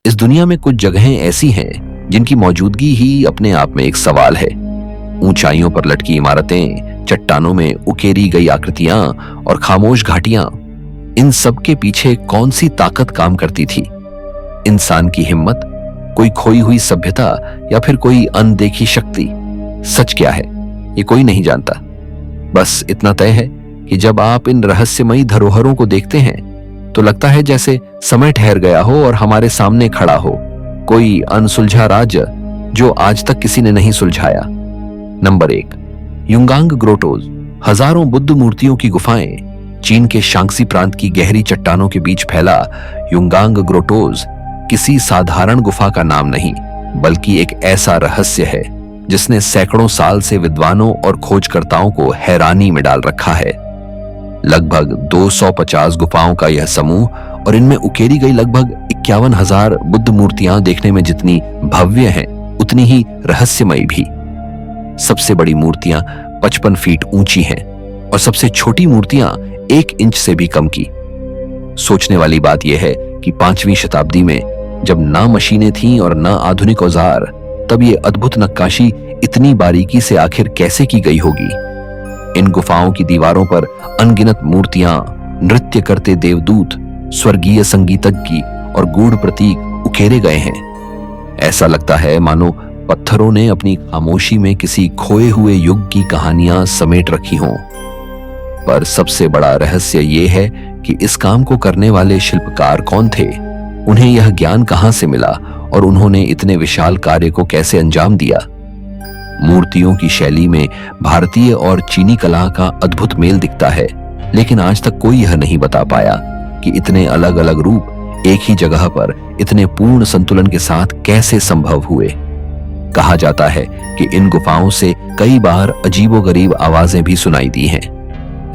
इस दुनिया में कुछ जगहें ऐसी हैं जिनकी मौजूदगी ही अपने आप में एक सवाल है। ऊंचाइयों पर लटकी इमारतें, चट्टानों में उकेरी गई आकृतियां और खामोश घाटियां, इन सब के पीछे कौन सी ताकत काम करती थी? इंसान की हिम्मत, कोई खोई हुई सभ्यता, या फिर कोई अनदेखी शक्ति? सच क्या है ये कोई नहीं जानता। बस इतना तय है कि जब आप इन रहस्यमयी धरोहरों को देखते हैं तो लगता है जैसे समय ठहर गया हो और हमारे सामने खड़ा हो कोई अनसुलझा राज जो आज तक किसी ने नहीं सुलझाया। नंबर 1, युंगांग ग्रोटोज। हजारों बुद्ध मूर्तियों की गुफाएं। चीन के शांक्सी प्रांत की गहरी चट्टानों के बीच फैला युंगांग ग्रोटोज किसी साधारण गुफा का नाम नहीं, बल्कि एक ऐसा रहस्य है जिसने सैकड़ों साल से विद्वानों और खोजकर्ताओं को हैरानी में डाल रखा है। लगभग 250 गुफाओं का यह समूह और इनमें उकेरी गई लगभग 51,000 बुद्ध मूर्तियां देखने में जितनी भव्य हैं, उतनी ही रहस्यमयी भी। सबसे बड़ी मूर्तियां 55 फीट ऊंची हैं और सबसे छोटी मूर्तियां 1 इंच से भी कम की। सोचने वाली बात यह है कि 5वीं शताब्दी में जब ना मशीनें थीं और ना आधुनिक औजार, तब ये अद्भुत नक्काशी इतनी बारीकी से आखिर कैसे की गई होगी? इन गुफाओं की दीवारों पर अनगिनत मूर्तियां, नृत्य करते देवदूत, स्वर्गीय संगीतज्ञ और गूढ़ प्रतीक उकेरे गए हैं। ऐसा लगता है मानो पत्थरों ने अपनी खामोशी में किसी खोए हुए युग की कहानियां समेट रखी हों। पर सबसे बड़ा रहस्य ये है कि इस काम को करने वाले शिल्पकार कौन थे, उन्हें यह ज्ञान कहां से मिला और उन्होंने इतने विशाल कार्य को कैसे अंजाम दिया। मूर्तियों की शैली में भारतीय और चीनी कला का अद्भुत मेल दिखता है, लेकिन आज तक कोई यह नहीं बता पाया कि इतने अलग अलग रूप एक ही जगह पर इतने पूर्ण संतुलन के साथ कैसे संभव हुए। कहा जाता है कि इन गुफाओं से कई बार अजीबोगरीब आवाजें भी सुनाई दी हैं।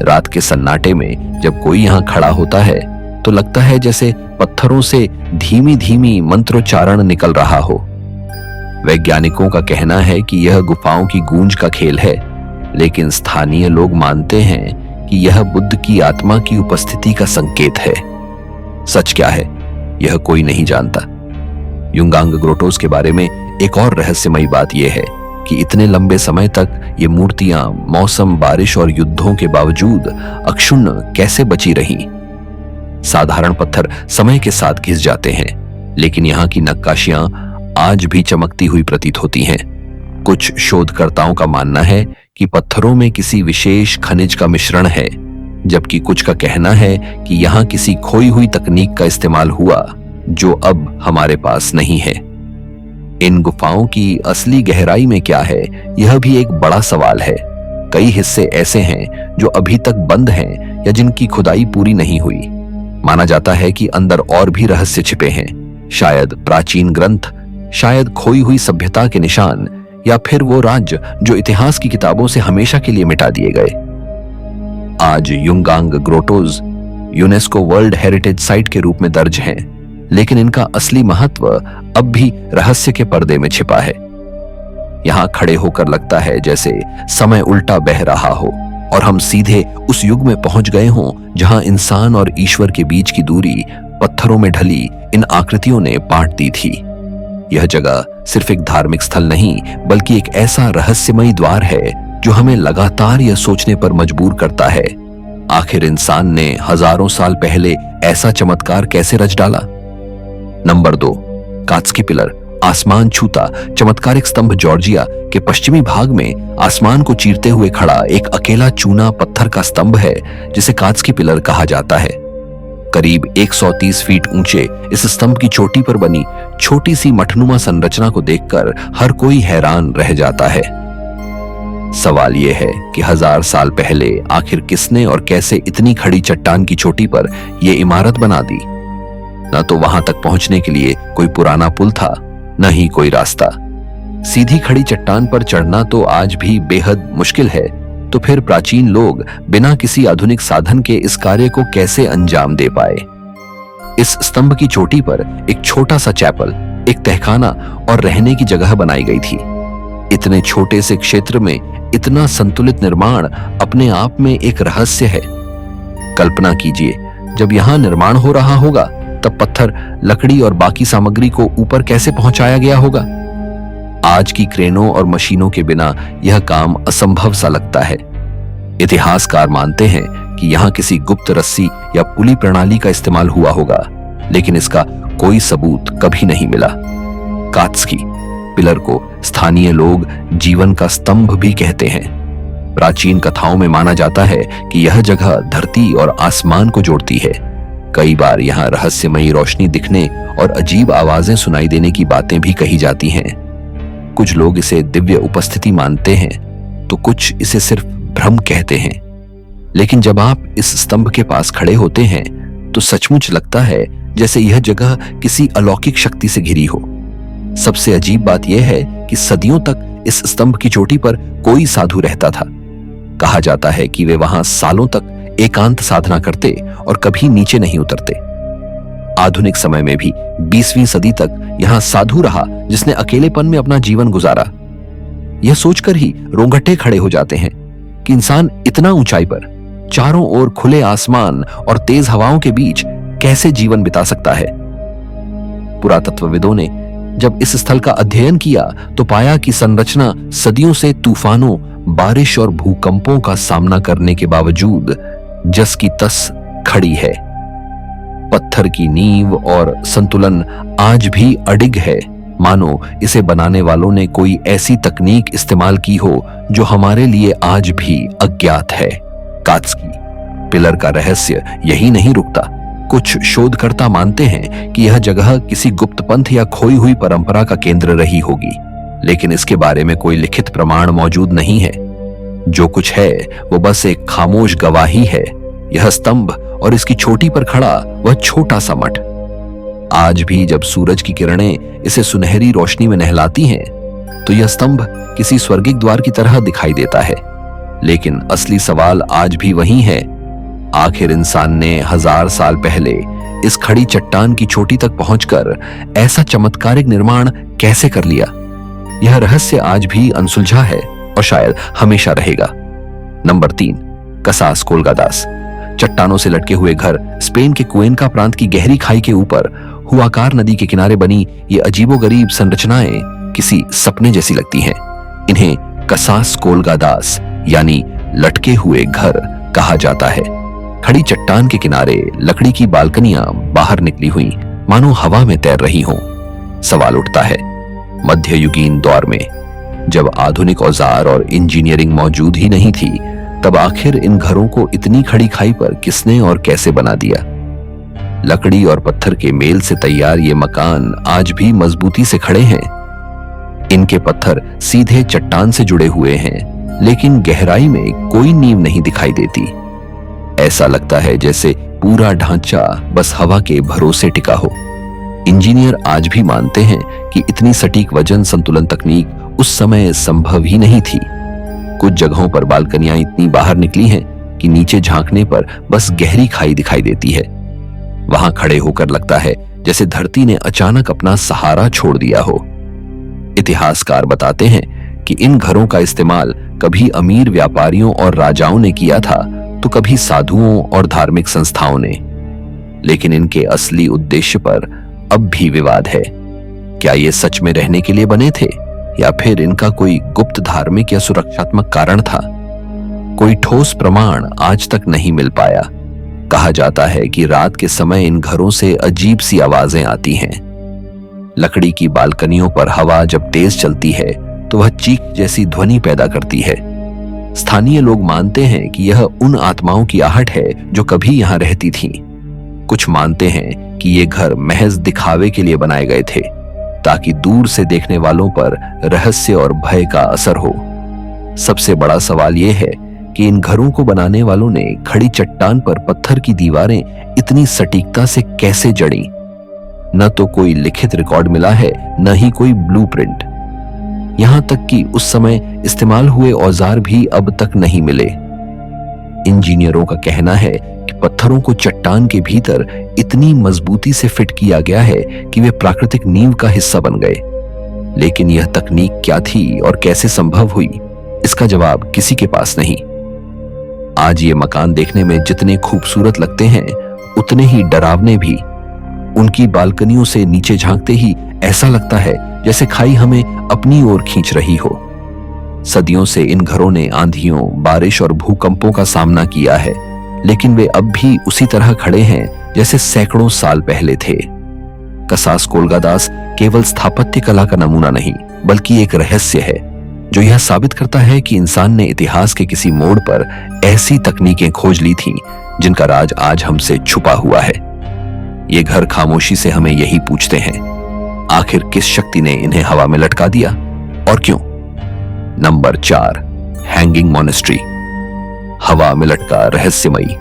रात के सन्नाटे में जब कोई यहां खड़ा होता है तो लगता है जैसे पत्थरों से धीमी धीमी मंत्रोच्चारण निकल रहा हो। वैज्ञानिकों का कहना है कि यह गुफाओं की गूंज का खेल है, लेकिन स्थानीय लोग मानते हैं कि यह बुद्ध की आत्मा की उपस्थिति का संकेत है। सच क्या है यह कोई नहीं जानता। युंगांग ग्रोटोस के बारे में एक और रहस्यमयी बात यह है कि इतने लंबे समय तक ये मूर्तियां मौसम, बारिश और युद्धों के बावजूद अक्षुण्ण कैसे बची रहीं। साधारण पत्थर समय के साथ घिस जाते हैं, लेकिन यहाँ की नक्काशियां आज भी चमकती हुई प्रतीत होती हैं। कुछ शोधकर्ताओं का मानना है कि पत्थरों में किसी विशेष खनिज का मिश्रण है, जबकि कुछ का कहना है कि यहाँ किसी खोई हुई तकनीक का इस्तेमाल हुआ जो अब हमारे पास नहीं है। इन गुफाओं की असली गहराई में क्या है, यह भी एक बड़ा सवाल है। कई हिस्से ऐसे हैं जो अभी तक बंद हैं या जिनकी खुदाई पूरी नहीं हुई। माना जाता है कि अंदर और भी रहस्य छिपे हैं, शायद प्राचीन ग्रंथ, शायद खोई हुई सभ्यता के निशान, या फिर वो राज्य जो इतिहास की किताबों से हमेशा के लिए मिटा दिए गए। आज युंगांग ग्रोटोज यूनेस्को वर्ल्ड हेरिटेज साइट के रूप में दर्ज हैं, लेकिन इनका असली महत्व अब भी रहस्य के पर्दे में छिपा है। यहां खड़े होकर लगता है जैसे समय उल्टा बह रहा हो और हम सीधे उस युग में पहुंच गए हों जहां इंसान और ईश्वर के बीच की दूरी पत्थरों में ढली इन आकृतियों ने पाट दी थी। यह जगह सिर्फ एक धार्मिक स्थल नहीं, बल्कि एक ऐसा रहस्यमयी द्वार है जो हमें लगातार यह सोचने पर मजबूर करता है, आखिर इंसान ने हजारों साल पहले ऐसा चमत्कार कैसे रच डाला। Number 2, Katskhi pillar. आसमान छूता चमत्कारिक स्तंभ। जॉर्जिया के पश्चिमी भाग में आसमान को चीरते हुए खड़ा एक अकेला चूना पत्थर का स्तंभ है जिसे कात्स्की पिलर कहा जाता है। करीब 130 फीट ऊंचे इस स्तंभ की चोटी पर बनी छोटी सी मठनुमा संरचना को देखकर हर कोई हैरान रह जाता है। सवाल यह है कि 1000 साल पहले आखिर किसने और कैसे इतनी खड़ी चट्टान की चोटी पर यह इमारत बना दी। न तो वहां तक पहुंचने के लिए कोई पुराना पुल था, न ही कोई रास्ता। सीधी खड़ी चट्टान पर चढ़ना तो आज भी बेहद मुश्किल है, तो फिर प्राचीन लोग बिना किसी आधुनिक साधन के इस कार्य को कैसे अंजाम दे पाए। इस स्तंभ की चोटी पर एक छोटा सा चैपल, एक तहखाना और रहने की जगह बनाई गई थी। इतने छोटे से क्षेत्र में इतना संतुलित निर्माण अपने आप में एक रहस्य है। कल्पना कीजिए, जब यहां निर्माण हो रहा होगा तब पत्थर, लकड़ी और बाकी सामग्री को ऊपर कैसे पहुंचाया गया होगा? आज की क्रेनों और मशीनों के बिना यह काम असंभव सा लगता है। इतिहासकार मानते हैं कि यहां किसी गुप्त रस्सी या पुली प्रणाली का इस्तेमाल हुआ होगा, लेकिन इसका कोई सबूत कभी नहीं मिला। कात्स्की पिलर को स्थानीय लोग जीवन का स्तंभ भी कहते हैं। प्राचीन कथाओं में माना जाता है कि यह जगह धरती और आसमान को जोड़ती है। कई बार यहां रहस्यमयी रोशनी दिखने और अजीब आवाजें सुनाई देने की बातें भी कही जाती हैं। कुछ लोग इसे दिव्य उपस्थिति मानते हैं, तो कुछ इसे सिर्फ भ्रम कहते हैं। लेकिन जब आप इस स्तंभ के पास खड़े होते हैं तो सचमुच लगता है जैसे यह जगह किसी अलौकिक शक्ति से घिरी हो। सबसे अजीब बात यह है कि सदियों तक इस स्तंभ की चोटी पर कोई साधु रहता था। कहा जाता है कि वे वहां सालों तक एकांत साधना करते और कभी नीचे नहीं उतरते। आधुनिक समय में भी 20वीं सदी तक यहां साधु रहा जिसने अकेलेपन में अपना जीवन गुजारा। यह सोचकर ही रोंगटे खड़े हो जाते हैं कि इंसान इतना ऊंचाई पर, चारों ओर खुले आसमान और तेज हवाओं के बीच कैसे जीवन बिता सकता है। पुरातत्वविदों ने जब इस स्थल का अध्ययन किया तो पाया कि संरचना सदियों से तूफानों, बारिश और भूकंपों का सामना करने के बावजूद जस की तस खड़ी है। पत्थर की नींव और संतुलन आज भी अडिग है, मानो इसे बनाने वालों ने कोई ऐसी तकनीक इस्तेमाल की हो जो हमारे लिए आज भी अज्ञात है। कात्स्की पिलर का रहस्य यही नहीं रुकता। कुछ शोधकर्ता मानते हैं कि यह जगह किसी गुप्त पंथ या खोई हुई परंपरा का केंद्र रही होगी, लेकिन इसके बारे में कोई लिखित प्रमाण मौजूद नहीं है। जो कुछ है वो बस एक खामोश गवाही है। यह स्तंभ और इसकी चोटी पर खड़ा वह छोटा सा मठ। आज भी जब सूरज की किरणें इसे सुनहरी रोशनी में नहलाती हैं, तो यह स्तंभ किसी स्वर्गिक द्वार की तरह दिखाई देता है। लेकिन असली सवाल आज भी वही है, आखिर इंसान ने 1000 साल पहले इस खड़ी चट्टान की चोटी तक पहुंचकर ऐसा चमत्कारिक निर्माण कैसे कर लिया? यह रहस्य आज भी अनसुलझा है और शायद हमेशा रहेगा। नंबर 3, कसास कोलगादास। चट्टानों से लटके हुए घर स्पेन के कुएनका प्रांत की गहरी खाई के ऊपर हुआकार नदी के किनारे बनी ये अजीबोगरीब संरचनाएं किसी सपने जैसी लगती हैं। इन्हें कसास कोलगादास यानी लटके हुए घर कहा जाता है। खड़ी चट्टान के किनारे लकड़ी की बालकनियां बाहर निकली हुई, मानो हवा में तैर रही हों। सवाल उठता है, मध्ययुगीन दौर में जब आधुनिक औजार और इंजीनियरिंग मौजूद ही नहीं थी, तब आखिर इन घरों को इतनी खड़ी खाई पर किसने और कैसे बना दिया? लकड़ी और पत्थर के मेल से तैयार ये मकान आज भी मजबूती से खड़े हैं। इनके पत्थर सीधे चट्टान से जुड़े हुए हैं, लेकिन गहराई में कोई नींव नहीं दिखाई देती। ऐसा लगता है जैसे पूरा ढांचा बस हवा के भरोसे टिका हो। इंजीनियर आज भी मानते हैं कि इतनी सटीक वजन संतुलन तकनीक उस समय संभव ही नहीं थी। कुछ जगहों पर बालकनियां इतनी बाहर निकली हैं कि नीचे झांकने पर बस गहरी खाई दिखाई देती है। वहां खड़े होकर लगता है जैसे धरती ने अचानक अपना सहारा छोड़ दिया हो। इतिहासकार बताते हैं कि इन घरों का इस्तेमाल कभी अमीर व्यापारियों और राजाओं ने किया था, तो कभी साधुओं और धार्मिक संस्थाओं ने। लेकिन इनके असली उद्देश्य पर अब भी विवाद है। क्या ये सच में रहने के लिए बने थे या फिर इनका कोई गुप्त धार्मिक या सुरक्षात्मक कारण था? कोई ठोस प्रमाण आज तक नहीं मिल पाया। कहा जाता है कि रात के समय इन घरों से अजीब सी आवाजें आती हैं। लकड़ी की बालकनियों पर हवा जब तेज चलती है तो वह चीख जैसी ध्वनि पैदा करती है। स्थानीय लोग मानते हैं कि यह उन आत्माओं की आहट है जो कभी यहां रहती थीं। कुछ मानते हैं कि ये घर महज दिखावे के लिए बनाए गए थे, ताकि दूर से देखने वालों पर रहस्य और भय का असर हो। सबसे बड़ा सवाल यह है कि इन घरों को बनाने वालों ने खड़ी चट्टान पर पत्थर की दीवारें इतनी सटीकता से कैसे जड़ी? न तो कोई लिखित रिकॉर्ड मिला है, न ही कोई ब्लूप्रिंट। यहां तक कि उस समय इस्तेमाल हुए औजार भी अब तक नहीं मिले। इंजीनियरों का कहना है कि पत्थरों को चट्टान के भीतर इतनी मजबूती से फिट किया गया है कि वे प्राकृतिक नींव का हिस्सा बन गए। लेकिन यह तकनीक क्या थी और कैसे संभव हुई, इसका जवाब किसी के पास नहीं। आज ये मकान देखने में जितने खूबसूरत लगते हैं, उतने ही डरावने भी। उनकी बालकनियों से नीचे झांकते ही ऐसा लगता है जैसे खाई हमें अपनी ओर खींच रही हो। सदियों से इन घरों ने आंधियों, बारिश और भूकंपों का सामना किया है, लेकिन वे अब भी उसी तरह खड़े हैं जैसे सैकड़ों साल पहले थे। कसास कोलगादास केवल स्थापत्य कला का नमूना नहीं, बल्कि एक रहस्य है जो यह साबित करता है कि इंसान ने इतिहास के किसी मोड़ पर ऐसी तकनीकें खोज ली थीं जिनका राज आज हमसे छुपा हुआ है। ये घर खामोशी से हमें यही पूछते हैं, आखिर किस शक्ति ने इन्हें हवा में लटका दिया और क्यों? Number 4, hanging monastery. हवा में लटका रहस्यमयी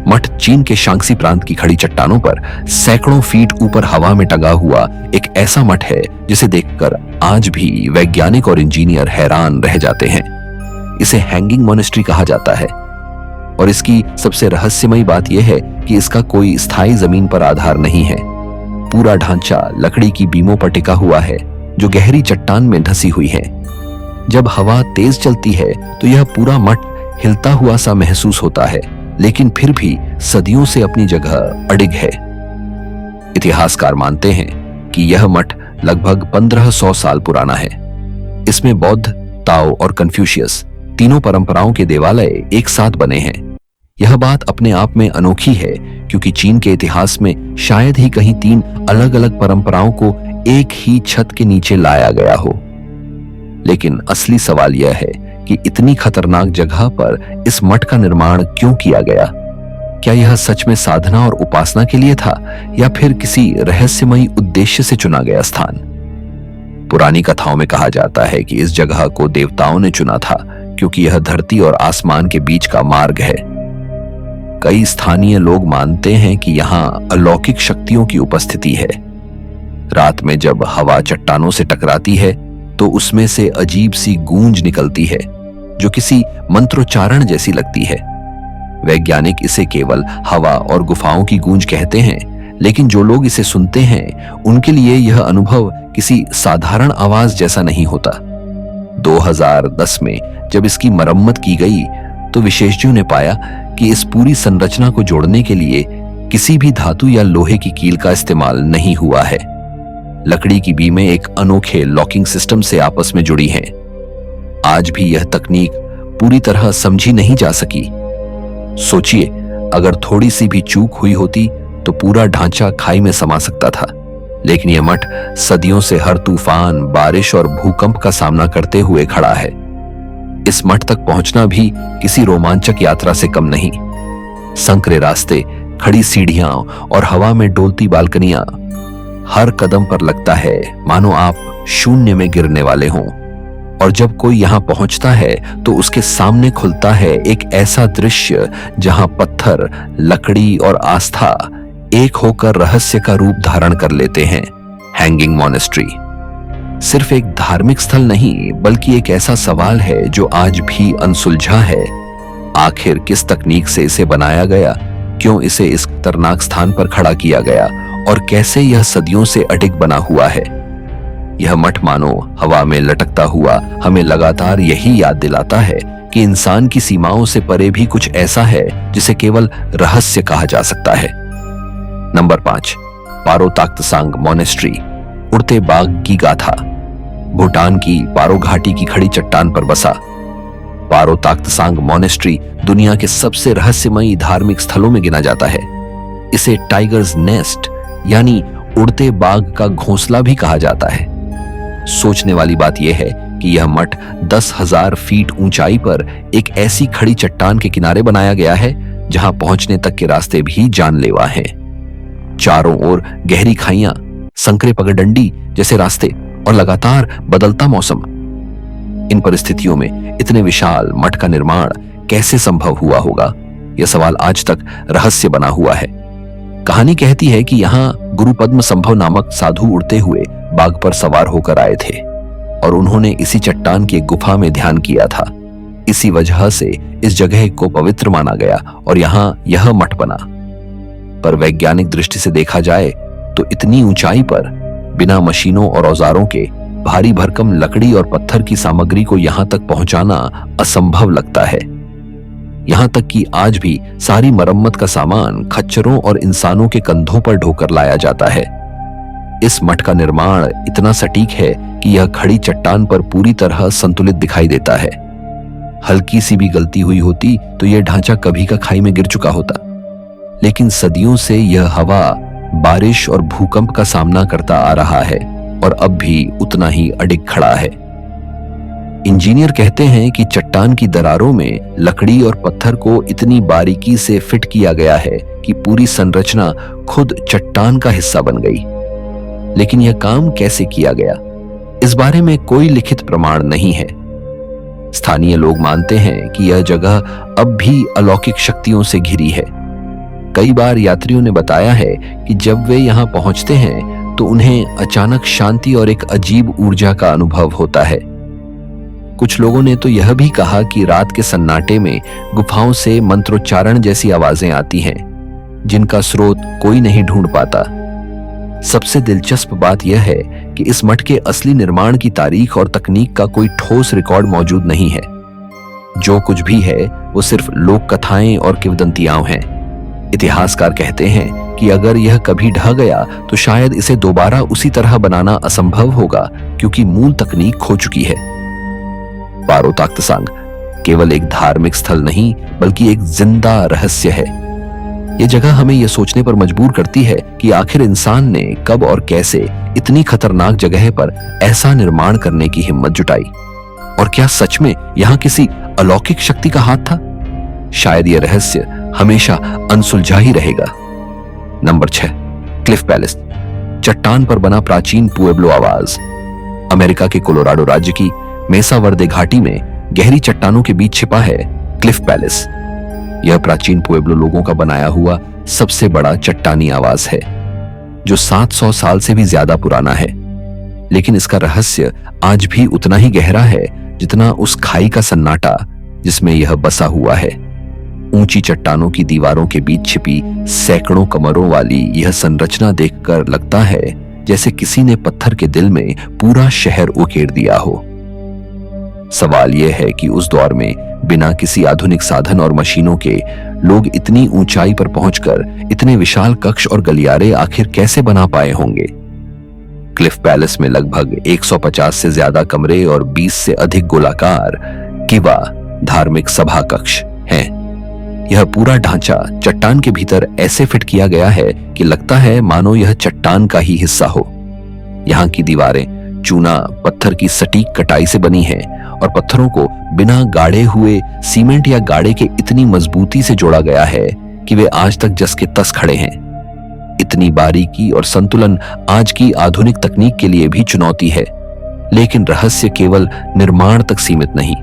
मठ चीन के शांक्सी प्रांत की खड़ी चट्टानों पर सैकड़ों फीट ऊपर हवा में टंगा हुआ एक ऐसा मठ है जिसे देखकर आज भी वैज्ञानिक और इंजीनियर हैरान रह जाते हैं। इसे हैंगिंग मॉनेस्ट्री कहा जाता है और इसकी सबसे रहस्यमयी बात यह है कि इसका कोई स्थायी जमीन पर आधार नहीं है। पूरा ढांचा लकड़ी की बीमों पर टिका हुआ है जो गहरी चट्टान में धंसी हुई है। जब हवा तेज चलती है तो यह पूरा मठ हिलता हुआ सा महसूस होता है, लेकिन फिर भी सदियों से अपनी जगह अडिग है। इतिहासकार मानते हैं कि यह मठ लगभग 1500 साल पुराना है। इसमें बौद्ध, ताओ और कन्फ्यूशियस तीनों परंपराओं के देवालय एक साथ बने हैं। यह बात अपने आप में अनोखी है क्योंकि चीन के इतिहास में शायद ही कहीं 3 अलग-अलग परंपराओं को एक ही छत के नीचे लाया गया हो। लेकिन असली सवाल यह है कि इतनी खतरनाक जगह पर इस मठ का निर्माण क्यों किया गया? क्या यह सच में साधना और उपासना के लिए था या फिर किसी रहस्यमयी उद्देश्य से चुना गया स्थान? पुरानी कथाओं में कहा जाता है कि इस जगह को देवताओं ने चुना था क्योंकि यह धरती और आसमान के बीच का मार्ग है। कई स्थानीय लोग मानते हैं कि यहाँ अलौकिक शक्तियों की उपस्थिति है। रात में जब हवा चट्टानों से टकराती है तो उसमें से अजीब सी गूंज निकलती है जो किसी मंत्रोच्चारण जैसी लगती है। वैज्ञानिक इसे केवल हवा और गुफाओं की गूंज कहते हैं, लेकिन जो लोग इसे सुनते हैं उनके लिए यह अनुभव किसी साधारण आवाज जैसा नहीं होता। 2010 में जब इसकी मरम्मत की गई तो विशेषज्ञों ने पाया कि इस पूरी संरचना को जोड़ने के लिए किसी भी धातु या लोहे की कील का इस्तेमाल नहीं हुआ है। लकड़ी की बीमें एक अनोखे लॉकिंग सिस्टम से आपस में जुड़ी हैं। आज भी यह तकनीक पूरी तरह समझी नहीं जा सकी। सोचिए, अगर थोड़ी सी भी चूक हुई होती तो पूरा ढांचा खाई में समा सकता था। लेकिन यह मठ सदियों से हर तूफान, बारिश और भूकंप का सामना करते हुए खड़ा है। इस मठ तक पहुंचना भी किसी रोमांचक यात्रा से कम नहीं। संकरे रास्ते, खड़ी सीढ़ियां और हवा में डोलती बालकनियां, हर कदम पर लगता है मानो आप शून्य में गिरने वाले हों। और जब कोई यहां पहुंचता है तो उसके सामने खुलता है एक ऐसा दृश्य जहां पत्थर, लकड़ी और आस्था एक होकर रहस्य का रूप धारण कर लेते हैं। हैंगिंग मॉनेस्ट्री सिर्फ एक धार्मिक स्थल नहीं, बल्कि एक ऐसा सवाल है जो आज भी अनसुलझा है। आखिर किस तकनीक से इसे बनाया गया, क्यों इसे इस खतरनाक स्थान पर खड़ा किया गया और कैसे यह सदियों से अडिग बना हुआ है? यह मठ मानो हवा में लटकता हुआ हमें लगातार यही याद दिलाता है कि इंसान की सीमाओं से परे भी कुछ ऐसा है जिसे केवल रहस्य कहा जा सकता है। नंबर 5, पारो ताख्तसांग मॉनेस्ट्री, उड़ते बाघ की गाथा। भूटान की पारो घाटी की खड़ी चट्टान पर बसा पारो ताख्तसांग मॉनेस्ट्री दुनिया के सबसे रहस्यमयी धार्मिक स्थलों में गिना जाता है। इसे टाइगर्स नेस्ट यानी उड़ते बाघ का घोंसला भी कहा जाता है। सोचने वाली बात यह है कि यह मठ 10,000 फीट ऊंचाई पर एक ऐसी खड़ी चट्टान के किनारे बनाया गया है जहां पहुंचने तक के रास्ते भी जानलेवा हैं। चारों ओर गहरी खाइयां, संकरे पगडंडी जैसे रास्ते और लगातार बदलता मौसम। इन परिस्थितियों में इतने विशाल मठ का निर्माण कैसे संभव हुआ होगा, यह सवाल आज तक रहस्य बना हुआ है। कहानी कहती है कि यहाँ गुरु पद्म संभव नामक साधु उड़ते हुए बाघ पर सवार होकर आए थे और उन्होंने इसी चट्टान की एक गुफा में ध्यान किया था। इसी वजह से इस जगह को पवित्र माना गया और यहाँ यह मठ बना। पर वैज्ञानिक दृष्टि से देखा जाए तो इतनी ऊंचाई पर बिना मशीनों और औजारों के भारी भरकम लकड़ी और पत्थर की सामग्री को यहां तक पहुंचाना असंभव लगता है। यहां तक कि आज भी सारी मरम्मत का सामान खच्चरों और इंसानों के कंधों पर ढोकर लाया जाता है। इस मठ का निर्माण इतना सटीक है कि यह खड़ी चट्टान पर पूरी तरह संतुलित दिखाई देता है। हल्की सी भी गलती हुई होती तो यह ढांचा कभी का खाई में गिर चुका होता। लेकिन सदियों से यह हवा, बारिश और भूकंप का सामना करता आ रहा है और अब भी उतना ही अडिग खड़ा है। इंजीनियर कहते हैं कि चट्टान की दरारों में लकड़ी और पत्थर को इतनी बारीकी से फिट किया गया है कि पूरी संरचना खुद चट्टान का हिस्सा बन गई। लेकिन यह काम कैसे किया गया, इस बारे में कोई लिखित प्रमाण नहीं है। स्थानीय लोग मानते हैं कि यह जगह अब भी अलौकिक शक्तियों से घिरी है। कई बार यात्रियों ने बताया है कि जब वे यहां पहुंचते हैं तो उन्हें अचानक शांति और एक अजीब ऊर्जा का अनुभव होता है। कुछ लोगों ने तो यह भी कहा कि रात के सन्नाटे में गुफाओं से मंत्रोच्चारण जैसी आवाजें आती हैं, जिनका स्रोत कोई नहीं ढूंढ पाता। सबसे दिलचस्प बात यह है कि इस मठ के असली निर्माण की तारीख और तकनीक का कोई ठोस रिकॉर्ड मौजूद नहीं है। जो कुछ भी है वो सिर्फ लोक कथाएं और किंवदंतियां हैं। इतिहासकार कहते हैं कि अगर यह कभी ढह गया तो शायद इसे दोबारा उसी तरह बनाना असंभव होगा, क्योंकि मूल तकनीक खो चुकी है। पारो ताख्तसांग केवल एक धार्मिक स्थल नहीं बल्कि एक जिंदा रहस्य है। यह जगह हमें यह सोचने पर मजबूर करती है कि आखिर इंसान ने कब और कैसे इतनी खतरनाक जगह पर ऐसा निर्माण करने की हिम्मत जुटाई, और क्या सच में यहां किसी अलौकिक शक्ति का हाथ था? शायद यह रहस्य हमेशा अनसुलझा ही रहेगा। नंबर 6, क्लिफ पैलेस, चट्टान पर बना प्राचीन पुएब्लो आवास। अमेरिका के कोलोराडो राज्य की मेसा वर्दे घाटी में गहरी चट्टानों के बीच छिपा है क्लिफ पैलेस। यह प्राचीन पुएब्लो लोगों का बनाया हुआ सबसे बड़ा चट्टानी आवास है, जो 700 साल से भी ज्यादा पुराना है। लेकिन इसका रहस्य आज भी उतना ही गहरा है जितना उस खाई का सन्नाटा जिसमें यह बसा हुआ है। ऊंची चट्टानों की दीवारों के बीच छिपी सैकड़ों कमरों वाली यह संरचना देखकर लगता है जैसे किसी ने पत्थर के दिल में पूरा शहर उकेर दिया हो। सवाल यह है कि उस दौर में बिना किसी आधुनिक साधन और मशीनों के लोग इतनी ऊंचाई पर पहुंचकर इतने विशाल कक्ष और गलियारे आखिर कैसे बना पाए होंगे। क्लिफ पैलेस में लगभग 150 से ज्यादा कमरे और 20 से अधिक गोलाकार किवा धार्मिक सभा कक्ष हैं। यह पूरा ढांचा चट्टान के भीतर ऐसे फिट किया गया है कि लगता है मानो यह चट्टान का ही हिस्सा हो। यहाँ की दीवारें चूना पत्थर की सटीक कटाई से बनी हैं और पत्थरों को बिना गाढ़े हुए सीमेंट या गाड़े के इतनी मजबूती से जोड़ा गया है कि वे आज तक जस के तस खड़े हैं। इतनी बारीकी और संतुलन आज की आधुनिक तकनीक के लिए भी चुनौती है। लेकिन रहस्य केवल निर्माण तक सीमित नहीं।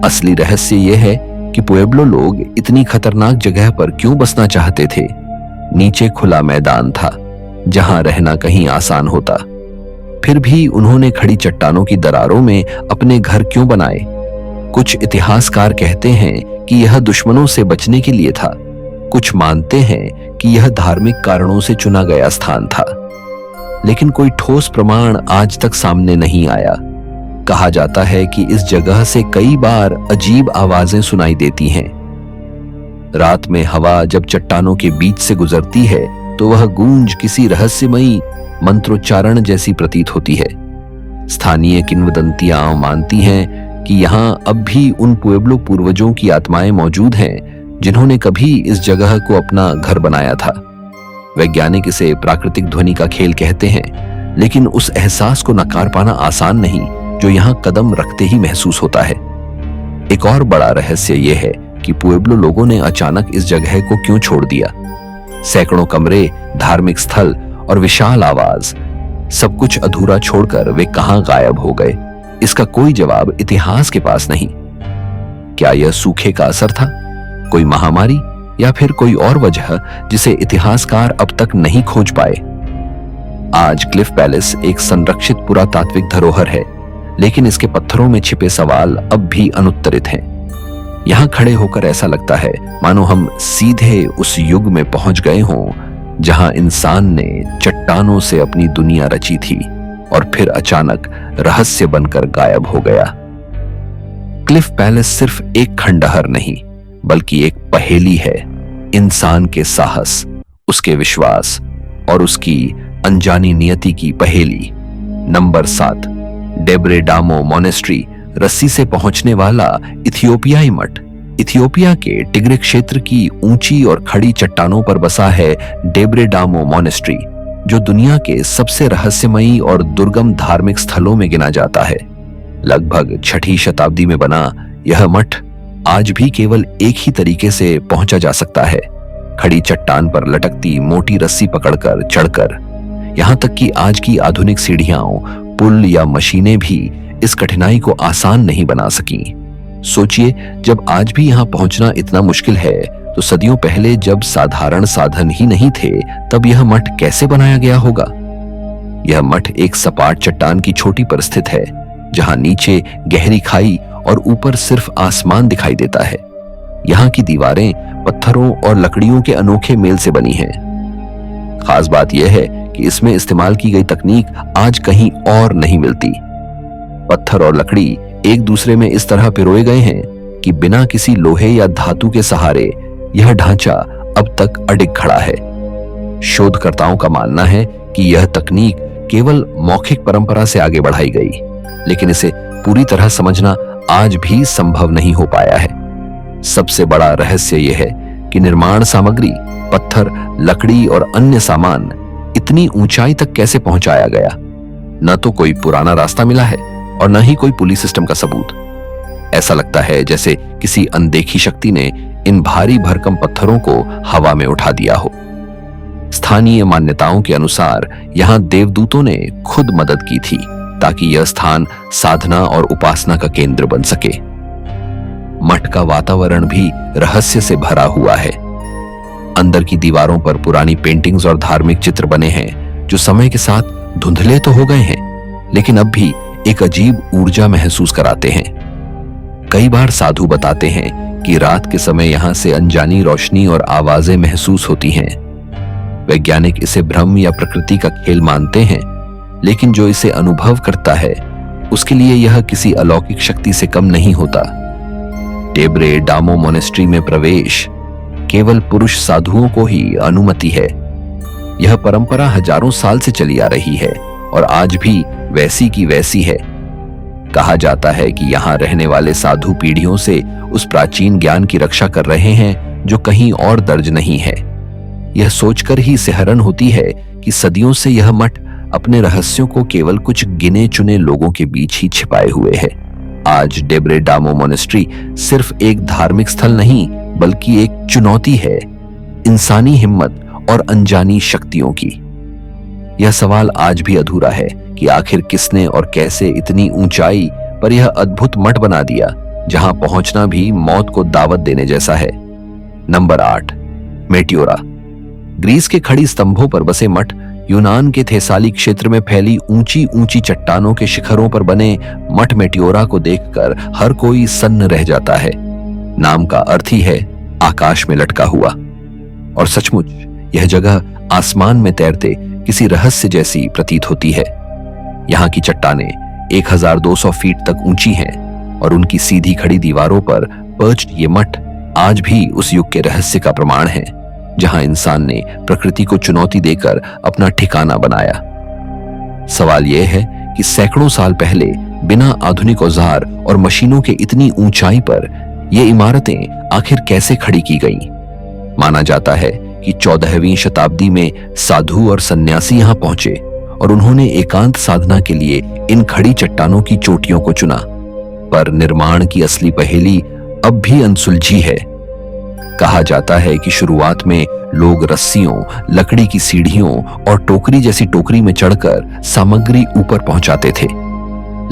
असली रहस्य यह है कि पुएब्लो लोग इतनी खतरनाक जगह पर क्यों बसना चाहते थे। नीचे खुला मैदान था जहां रहना कहीं आसान होता, फिर भी उन्होंने खड़ी चट्टानों की दरारों में अपने घर क्यों बनाए? कुछ इतिहासकार कहते हैं कि यह दुश्मनों से बचने के लिए था। कुछ मानते हैं कि यह धार्मिक कारणों से चुना गया स्थान था। लेकिन कोई ठोस प्रमाण आज तक सामने नहीं आया। कहा जाता है कि इस जगह से कई बार अजीब आवाजें सुनाई देती हैं। रात में हवा जब चट्टानों के बीच से गुजरती है तो वह गूंज किसी रहस्यमयी मंत्रोच्चारण जैसी प्रतीत होती है। स्थानीय किंवदंतियां मानती हैं कि यहां अब भी उन पुएब्लो पूर्वजों की आत्माएं मौजूद हैं जिन्होंने कभी इस जगह को अपना घर बनाया था। वैज्ञानिक इसे प्राकृतिक ध्वनि का खेल कहते हैं, लेकिन उस एहसास को नकार पाना आसान नहीं जो यहां कदम रखते ही महसूस होता है। एक और बड़ा रहस्य यह है कि पुएब्लो लोगों ने अचानक इस जगह को क्यों छोड़ दिया। सैकड़ों कमरे, धार्मिक स्थल और विशाल आवाज, सब कुछ अधूरा छोड़कर वे कहां गायब हो गए? इसका कोई जवाब इतिहास के पास नहीं। क्या यह सूखे का असर था, कोई महामारी, या फिर कोई और वजह जिसे इतिहासकार अब तक नहीं खोज पाए? आज क्लिफ पैलेस एक संरक्षित पुरातात्विक धरोहर है, लेकिन इसके पत्थरों में छिपे सवाल अब भी अनुत्तरित हैं। यहां खड़े होकर ऐसा लगता है मानो हम सीधे उस युग में पहुंच गए हों जहां इंसान ने चट्टानों से अपनी दुनिया रची थी और फिर अचानक रहस्य बनकर गायब हो गया। क्लिफ पैलेस सिर्फ एक खंडहर नहीं बल्कि एक पहेली है, इंसान के साहस, उसके विश्वास और उसकी अनजानी नियति की पहेली। नंबर 7, डेब्रे डामो मोनेस्ट्री, रस्सी से पहुंचने वाला इथियोपियाई मठ। इथियोपिया के टिग्रे क्षेत्र की ऊंची और खड़ी चट्टानों पर बसा है डेब्रे डामो मोनेस्ट्री, जो दुनिया के सबसे रहस्यमयी और दुर्गम धार्मिक स्थलों में गिना जाता है। लगभग 6वीं शताब्दी में बना यह मठ आज भी केवल एक ही तरीके से पहुंचा जा सकता है, खड़ी चट्टान पर लटकती मोटी रस्सी पकड़कर चढ़कर। यहां तक कि आज की आधुनिक सीढ़ियां, पुल या मशीनें भी इस कठिनाई को आसान नहीं बना सकी। सोचिए, जब आज भी यहां पहुंचना इतना मुश्किल है, तो सदियों पहले जब साधारण साधन ही नहीं थे, तब यह मठ कैसे बनाया गया होगा। यह मठ एक सपाट चट्टान की चोटी पर स्थित है, जहां नीचे गहरी खाई और ऊपर सिर्फ आसमान दिखाई देता है। यहाँ की दीवारें पत्थरों और लकड़ियों के अनोखे मेल से बनी हैं। खास बात यह है कि इसमें इस्तेमाल की गई तकनीक आज कहीं और नहीं मिलती। पत्थर और लकड़ी एक दूसरे में इस तरह पिरोए गए हैं कि बिना किसी लोहे या धातु के सहारे यह ढांचा अब तक अडिग खड़ा है। शोधकर्ताओं का मानना है कि यह तकनीक केवल मौखिक परंपरा से आगे बढ़ाई गई, लेकिन इसे पूरी तरह समझना आज भी संभव नहीं हो पाया है। सबसे बड़ा रहस्य यह है कि निर्माण सामग्री, पत्थर, लकड़ी और अन्य सामान इतनी ऊंचाई तक कैसे पहुंचाया गया। न तो कोई पुराना रास्ता मिला है और न ही कोई पुलिस सिस्टम का सबूत। ऐसा लगता है जैसे किसी अनदेखी शक्ति ने इन भारी भरकम पत्थरों को हवा में उठा दिया हो। स्थानीय मान्यताओं के अनुसार यहां देवदूतों ने खुद मदद की थी, ताकि यह स्थान साधना और उपासना का केंद्र बन सके। मठ का वातावरण भी रहस्य से भरा हुआ है। अंदर की दीवारों पर पुरानी पेंटिंग्स और धार्मिक चित्र बने हैं, जो समय के साथ धुंधले तो हो गए हैं, लेकिन अब भी एक अजीब ऊर्जा महसूस कराते हैं। कई बार साधु बताते हैं कि रात के समय यहां से अनजानी रोशनी और आवाजें महसूस होती हैं। वैज्ञानिक इसे भ्रम या प्रकृति का खेल मानते हैं, लेकिन जो इसे अनुभव करता है, उसके लिए यह किसी अलौकिक शक्ति से कम नहीं होता। डेब्रे डामो मोनेस्ट्री में प्रवेश केवल पुरुष साधुओं को ही अनुमति है। यह परंपरा हजारों साल से चली आ रही है और आज भी वैसी की वैसी है। कहा जाता है कि यहाँ रहने वाले साधु पीढ़ियों से उस प्राचीन ज्ञान की रक्षा कर रहे हैं जो कहीं और दर्ज नहीं है। यह सोचकर ही सिहरन होती है कि सदियों से यह मठ अपने रहस्यों को केवल कुछ गिने चुने लोगों के बीच ही छिपाए हुए है। आज डेब्रे डामो मोनेस्ट्री सिर्फ एक धार्मिक स्थल नहीं, बल्कि एक चुनौती है इंसानी हिम्मत और अनजानी शक्तियों की। यह सवाल आज भी अधूरा है कि आखिर किसने और कैसे इतनी ऊंचाई पर यह अद्भुत मठ बना दिया, जहां पहुंचना भी मौत को दावत देने जैसा है। नंबर 8, मेटियोरा। ग्रीस के खड़ी स्तंभों पर बसे मठ यूनान के थेसाली क्षेत्र में फैली ऊंची ऊंची चट्टानों के शिखरों पर बने मठ मेटियोरा को देखकर हर कोई सन्न रह जाता है। नाम का अर्थ ही है आकाश में लटका हुआ, और सचमुच यह जगह आसमान में तैरते किसी रहस्य जैसी प्रतीत होती है। यहाँ की चट्टानें 1200 फीट तक ऊंची हैं और उनकी सीधी खड़ी दीवारों पर पर्च्ड ये मठ आज भी उस युग के रहस्य का प्रमाण है, जहां इंसान ने प्रकृति को चुनौती देकर अपना ठिकाना बनाया। सवाल यह है कि सैकड़ों साल पहले बिना आधुनिक औजार और मशीनों के इतनी ऊंचाई पर ये इमारतें आखिर कैसे खड़ी की गईं? माना जाता है कि 14वीं शताब्दी में साधु और सन्यासी यहां पहुंचे और उन्होंने एकांत साधना के लिए इन खड़ी चट्टानों की चोटियों को चुना। पर निर्माण की असली पहेली अब भी अनसुलझी है। कहा जाता है कि शुरुआत में लोग रस्सियों, लकड़ी की सीढ़ियों और टोकरी जैसी टोकरी में चढ़कर सामग्री ऊपर पहुंचाते थे,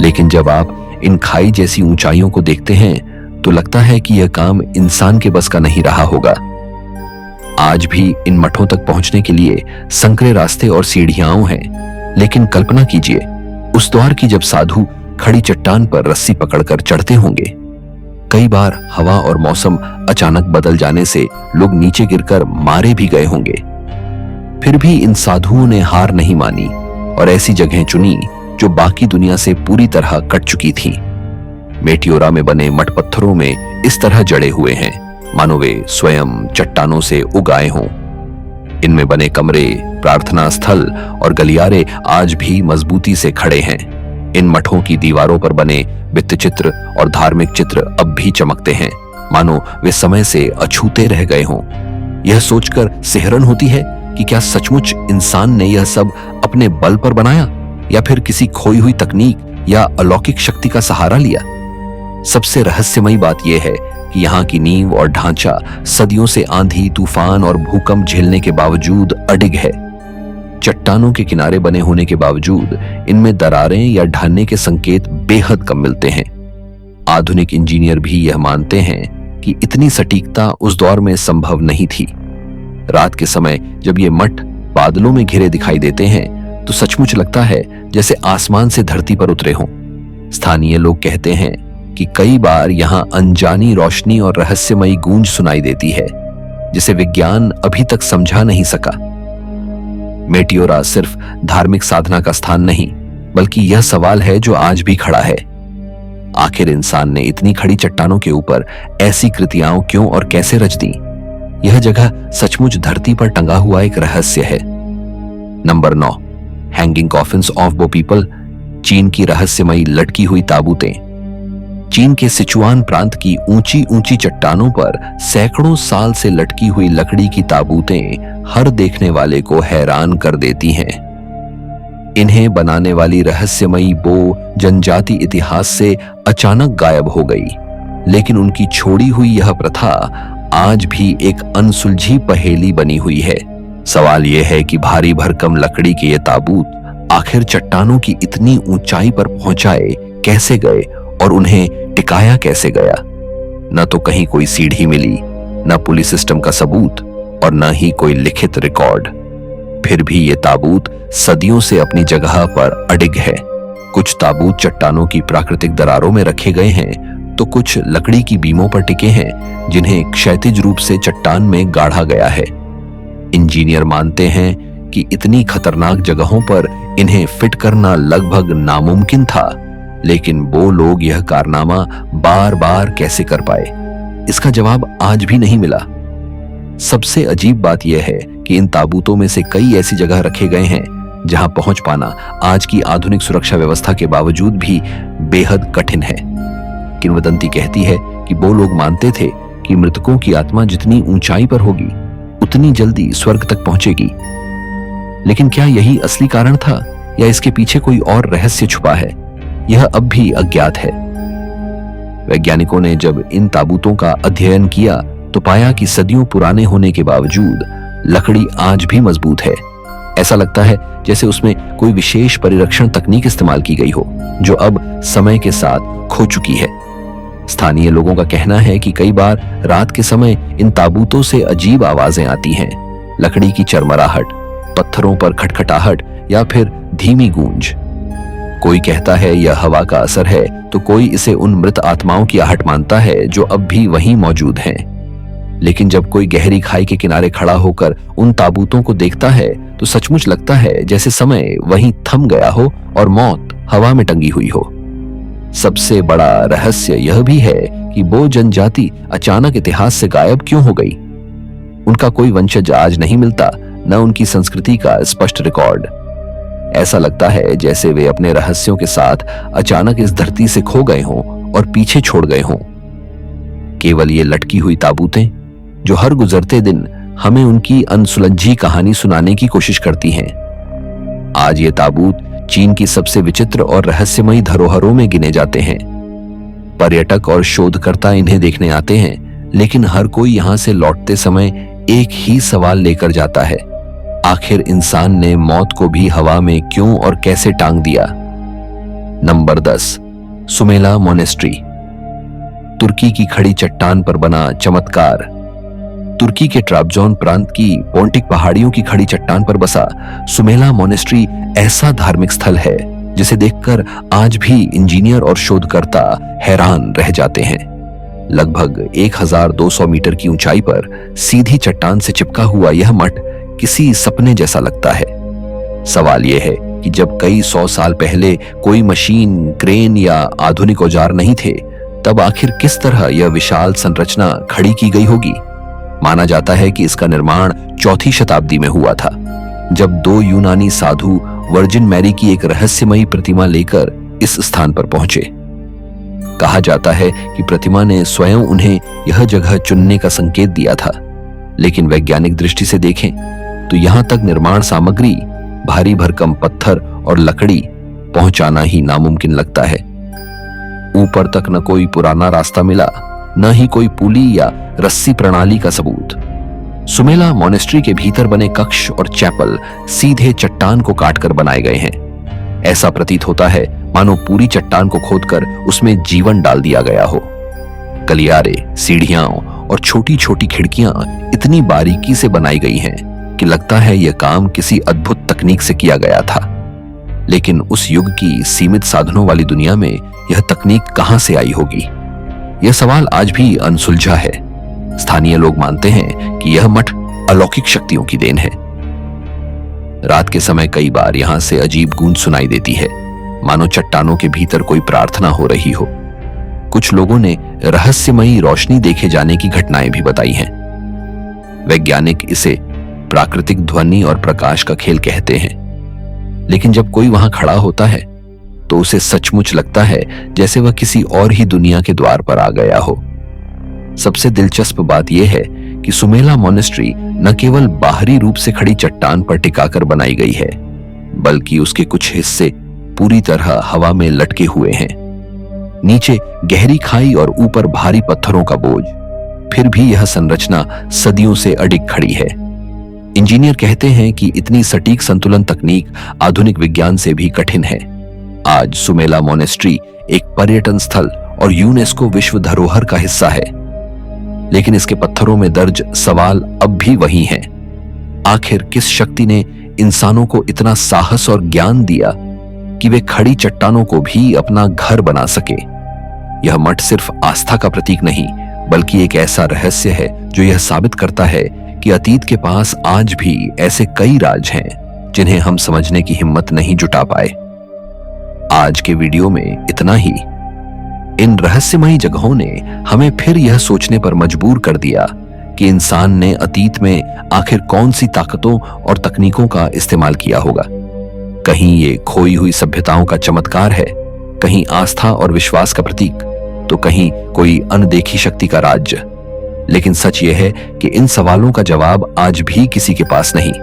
लेकिन जब आप इन खाई जैसी ऊंचाइयों को देखते हैं तो लगता है कि यह काम इंसान के बस का नहीं रहा होगा। आज भी इन मठों तक पहुंचने के लिए संकरे रास्ते और सीढ़ियां हैं, लेकिन कल्पना कीजिए उस द्वार की जब साधु खड़ी चट्टान पर रस्सी पकड़कर चढ़ते होंगे। कई बार हवा और मौसम अचानक बदल जाने से लोग नीचे गिरकर मारे भी गए होंगे। फिर भी इन साधुओं ने हार नहीं मानी और ऐसी जगह चुनी जो बाकी दुनिया से पूरी तरह कट चुकी थी। मेटियोरा में बने मठ पत्थरों में इस तरह जड़े हुए हैं मानो वे स्वयं चट्टानों से उग आए हों। इनमें बने कमरे, प्रार्थना स्थल और गलियारे आज भी मजबूती से खड़े हैं। इन मठों की दीवारों पर बने भित्तिचित्र और धार्मिक चित्र अब भी चमकते हैं, मानो वे समय से अछूते रह गए हों। यह सोचकर सिहरन होती है कि क्या सचमुच इंसान ने यह सब अपने बल पर बनाया या फिर किसी खोई हुई तकनीक या अलौकिक शक्ति का सहारा लिया। सबसे रहस्यमयी बात यह है कि यहाँ की नींव और ढांचा सदियों से आंधी, तूफान और भूकंप झेलने के बावजूद अडिग है। चट्टानों के किनारे बने होने के बावजूद इनमें दरारें या ढहने के संकेत बेहद कम मिलते हैं। आधुनिक इंजीनियर भी यह मानते हैं कि इतनी सटीकता उस दौर में संभव नहीं थी। रात के समय जब ये मठ बादलों में घिरे दिखाई देते हैं तो सचमुच लगता है जैसे आसमान से धरती पर उतरे हों। स्थानीय लोग कहते हैं कि कई बार यहाँ अनजानी रोशनी और रहस्यमयी गूंज सुनाई देती है जिसे विज्ञान अभी तक समझा नहीं सका। मेटियोरा सिर्फ धार्मिक साधना का स्थान नहीं, बल्कि यह सवाल है जो आज भी खड़ा है। आखिर इंसान ने इतनी खड़ी चट्टानों के ऊपर ऐसी कृतियां क्यों और कैसे रच दी? यह जगह सचमुच धरती पर टंगा हुआ एक रहस्य है। नंबर 9, हैंगिंग कॉफिन्स ऑफ बो पीपल, चीन की रहस्यमयी लटकी हुई ताबूतें। चीन के सिचुआन प्रांत की ऊंची ऊंची चट्टानों पर सैकड़ों साल से लटकी हुई लकड़ी की ताबूतें हर देखने वाले को हैरान कर देती हैं। इन्हें बनाने वाली रहस्यमयी बो जनजाति इतिहास से अचानक गायब हो गई, लेकिन उनकी छोड़ी हुई यह प्रथा आज भी एक अनसुलझी पहेली बनी हुई है। सवाल यह है कि भारी भरकम लकड़ी के ये ताबूत आखिर चट्टानों की इतनी ऊंचाई पर पहुंचाए कैसे गए और उन्हें टिकाया कैसे गया? न तो कहीं कोई सीढ़ी मिली, न पुलिस सिस्टम का सबूत और न ही कोई लिखित रिकॉर्ड। फिर भी ये ताबूत सदियों से अपनी जगह पर अडिग है। कुछ ताबूत चट्टानों की प्राकृतिक दरारों में रखे गए हैं, तो कुछ लकड़ी की बीमों पर टिके हैं जिन्हें क्षैतिज रूप से चट्टान में गाढ़ा गया है। इंजीनियर मानते हैं कि इतनी खतरनाक जगहों पर इन्हें फिट करना लगभग नामुमकिन था, लेकिन वो लोग यह कारनामा बार बार कैसे कर पाए, इसका जवाब आज भी नहीं मिला। सबसे अजीब बात यह है कि इन ताबूतों में से कई ऐसी जगह रखे गए हैं जहां पहुंच पाना आज की आधुनिक सुरक्षा व्यवस्था के बावजूद भी बेहद कठिन है। किंवदंती कहती है कि वो लोग मानते थे कि मृतकों की आत्मा जितनी ऊंचाई पर होगी उतनी जल्दी स्वर्ग तक पहुंचेगी। लेकिन क्या यही असली कारण था या इसके पीछे कोई और रहस्य छुपा है? यह अब भी अज्ञात है। वैज्ञानिकों ने जब इन ताबूतों का अध्ययन किया तो पाया कि सदियों पुराने होने के बावजूद लकड़ी आज भी मजबूत है। ऐसा लगता है जैसे उसमें कोई विशेष परिरक्षण तकनीक इस्तेमाल की गई हो, जो अब समय के साथ खो चुकी है। स्थानीय लोगों का कहना है कि कई बार रात के समय इन ताबूतों से अजीब आवाजें आती हैं, लकड़ी की चरमराहट, पत्थरों पर खटखटाहट या फिर धीमी गूंज। कोई कहता है यह हवा का असर है, तो कोई इसे उन मृत आत्माओं की आहट मानता है जो अब भी वहीं मौजूद हैं। लेकिन जब कोई गहरी खाई के किनारे खड़ा होकर उन ताबूतों को देखता है तो सचमुच लगता है जैसे समय वहीं थम गया हो और मौत हवा में टंगी हुई हो। सबसे बड़ा रहस्य यह भी है कि वो जनजाति अचानक इतिहास से गायब क्यों हो गई। उनका कोई वंशज आज नहीं मिलता, न उनकी संस्कृति का स्पष्ट रिकॉर्ड। ऐसा लगता है जैसे वे अपने रहस्यों के साथ अचानक इस धरती से खो गए हों और पीछे छोड़ गए हों। केवल ये लटकी हुई ताबूतें जो हर गुजरते दिन हमें उनकी अनसुलझी कहानी सुनाने की कोशिश करती हैं। आज ये ताबूत चीन की सबसे विचित्र और रहस्यमयी धरोहरों में गिने जाते हैं। पर्यटक और शोधकर्ता इन्हें देखने आते हैं, लेकिन हर कोई यहां से लौटते समय एक ही सवाल लेकर जाता है, आखिर इंसान ने मौत को भी हवा में क्यों और कैसे टांग दिया। नंबर 10, सुमेला मोनेस्ट्री, तुर्की की खड़ी चट्टान पर बना चमत्कार। तुर्की के ट्राबजोन प्रांत की पोंटिक पहाड़ियों की खड़ी चट्टान पर बसा सुमेला मोनेस्ट्री ऐसा धार्मिक स्थल है जिसे देखकर आज भी इंजीनियर और शोधकर्ता हैरान रह जाते हैं। लगभग 1200 मीटर की ऊंचाई पर सीधी चट्टान से चिपका हुआ यह मठ किसी सपने जैसा लगता है। सवाल यह है कि जब कई 100 साल पहले कोई मशीन, क्रेन या आधुनिक औजार नहीं थे, तब आखिर किस तरह यह विशाल संरचना खड़ी की गई होगी? माना जाता है कि इसका निर्माण 4वीं शताब्दी में हुआ था, जब 2 यूनानी साधु वर्जिन मैरी की एक रहस्यमयी प्रतिमा लेकर इस स्थान पर पहुंचे। कहा जाता है कि प्रतिमा ने स्वयं उन्हें यह जगह चुनने का संकेत दिया था, लेकिन वैज्ञानिक दृष्टि से देखें तो यहां तक निर्माण सामग्री, भारी भरकम पत्थर और लकड़ी पहुंचाना ही नामुमकिन लगता है। ऊपर तक न कोई पुराना रास्ता मिला, न ही कोई पुली या रस्सी प्रणाली का सबूत। सुमेला मॉनेस्ट्री के भीतर बने कक्ष और चैपल सीधे चट्टान को काटकर बनाए गए हैं। ऐसा प्रतीत होता है मानो पूरी चट्टान को खोदकर उसमें जीवन डाल दिया गया हो। गलियारे, सीढ़ियां और छोटी छोटी खिड़कियां इतनी बारीकी से बनाई गई हैं कि लगता है यह काम किसी अद्भुत तकनीक से किया गया था। लेकिन उस युग की सीमित साधनों वाली दुनिया में यह तकनीक कहां से आई होगी? यह सवाल आज भी अनसुलझा है। स्थानीय लोग मानते हैं कि यह मठ अलौकिक शक्तियों की देन है। रात के समय कई बार यहां से अजीब गूंज सुनाई देती है, मानो चट्टानों के भीतर कोई प्रार्थना हो रही हो। कुछ लोगों ने रहस्यमयी रोशनी देखे जाने की घटनाएं भी बताई हैं। वैज्ञानिक इसे प्राकृतिक ध्वनि और प्रकाश का खेल कहते हैं, लेकिन जब कोई वहां खड़ा होता है तो उसे सचमुच लगता है जैसे वह किसी और ही दुनिया के द्वार पर आ गया हो। सबसे दिलचस्प बात यह है कि सुमेला मॉनेस्ट्री न केवल बाहरी रूप से खड़ी चट्टान पर टिकाकर बनाई गई है, बल्कि उसके कुछ हिस्से पूरी तरह हवा में लटके हुए हैं। नीचे गहरी खाई और ऊपर भारी पत्थरों का बोझ, फिर भी यह संरचना सदियों से अडिग खड़ी है। इंजीनियर कहते हैं कि इतनी सटीक संतुलन तकनीक आधुनिक विज्ञान से भी कठिन है। आज सुमेला मॉनेस्ट्री एक पर्यटन स्थल और यूनेस्को विश्व धरोहर का हिस्सा है, लेकिन इसके पत्थरों में दर्ज सवाल अब भी वही हैं। आखिर किस शक्ति ने इंसानों को इतना साहस और ज्ञान दिया कि वे खड़ी चट्टानों को भी अपना घर बना सके? यह मठ सिर्फ आस्था का प्रतीक नहीं, बल्कि एक ऐसा रहस्य है जो यह साबित करता है कि अतीत के पास आज भी ऐसे कई राज हैं जिन्हें हम समझने की हिम्मत नहीं जुटा पाए। आज के वीडियो में इतना ही। इन रहस्यमयी जगहों ने हमें फिर यह सोचने पर मजबूर कर दिया कि इंसान ने अतीत में आखिर कौन सी ताकतों और तकनीकों का इस्तेमाल किया होगा। कहीं ये खोई हुई सभ्यताओं का चमत्कार है, कहीं आस्था और विश्वास का प्रतीक, तो कहीं कोई अनदेखी शक्ति का राज्य। लेकिन सच यह है कि इन सवालों का जवाब आज भी किसी के पास नहीं।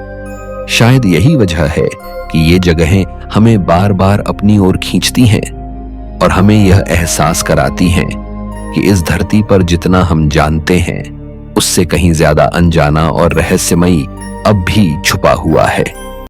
शायद यही वजह है कि ये जगहें हमें बार बार अपनी ओर खींचती हैं और हमें यह एहसास कराती हैं कि इस धरती पर जितना हम जानते हैं, उससे कहीं ज्यादा अनजाना और रहस्यमयी अब भी छुपा हुआ है।